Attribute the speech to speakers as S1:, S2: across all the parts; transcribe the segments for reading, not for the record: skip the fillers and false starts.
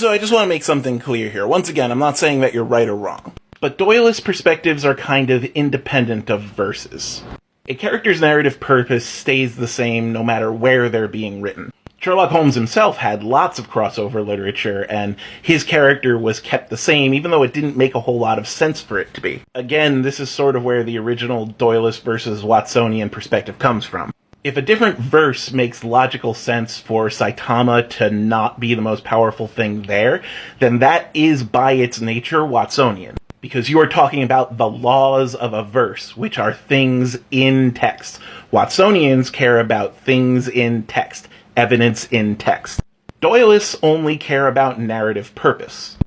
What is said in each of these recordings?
S1: So I just want to make something clear here. Once again, I'm not saying that you're right or wrong, but doylist perspectives are kind of independent of verses. A character's narrative purpose stays the same no matter where they're being written. Sherlock Holmes himself had lots of crossover literature, and his character was kept the same, even though it didn't make a whole lot of sense for it to be. Again, this is sort of where the original doylist versus watsonian perspective comes from. If a different verse makes logical sense for Saitama to not be the most powerful thing there, then that is by its nature watsonian. Because you are talking about the laws of a verse, which are things in text. Watsonians care about things in text, evidence in text. Doylists only care about narrative purpose.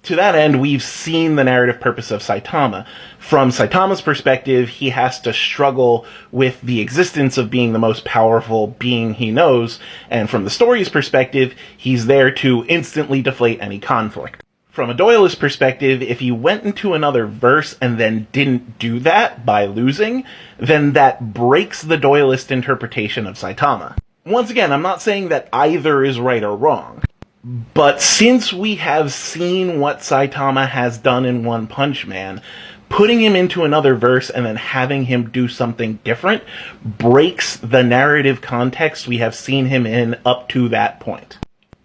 S1: To that end, we've seen the narrative purpose of Saitama. From Saitama's perspective, he has to struggle with the existence of being the most powerful being he knows, and from the story's perspective, he's there to instantly deflate any conflict. From a doylist perspective, if he went into another verse and then didn't do that by losing, then that breaks the doylist interpretation of Saitama. Once again, I'm not saying that either is right or wrong. But since we have seen what Saitama has done in One Punch Man, putting him into another verse and then having him do something different breaks the narrative context we have seen him in up to that point.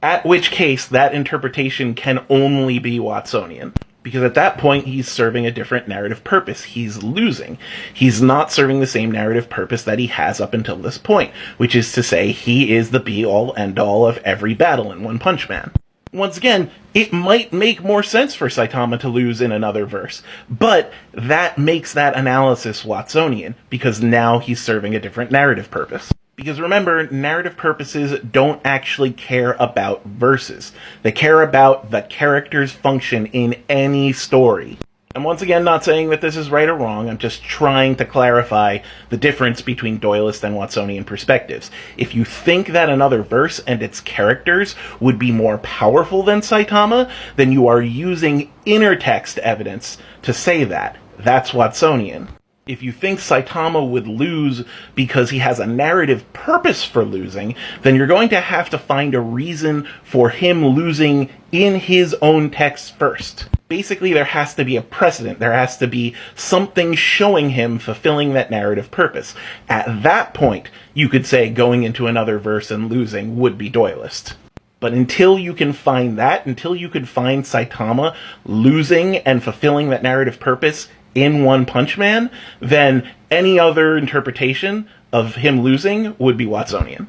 S1: At which case, that interpretation can only be watsonian. Because at that point, he's serving a different narrative purpose. He's losing. He's not serving the same narrative purpose that he has up until this point, which is to say he is the be-all, end-all of every battle in One Punch Man. Once again, it might make more sense for Saitama to lose in another verse, but that makes that analysis watsonian, because now he's serving a different narrative purpose. Because remember, narrative purposes don't actually care about verses. They care about the character's function in any story. And once again, not saying that this is right or wrong, I'm just trying to clarify the difference between doylist and watsonian perspectives. If you think that another verse and its characters would be more powerful than Saitama, then you are using intertext evidence to say that. That's watsonian. If you think Saitama would lose because he has a narrative purpose for losing, then you're going to have to find a reason for him losing in his own text first. Basically, there has to be a precedent. There has to be something showing him fulfilling that narrative purpose. At that point, you could say going into another verse and losing would be doylist. But until you can find that, until you could find Saitama losing and fulfilling that narrative purpose in One Punch Man, then any other interpretation of him losing would be watsonian.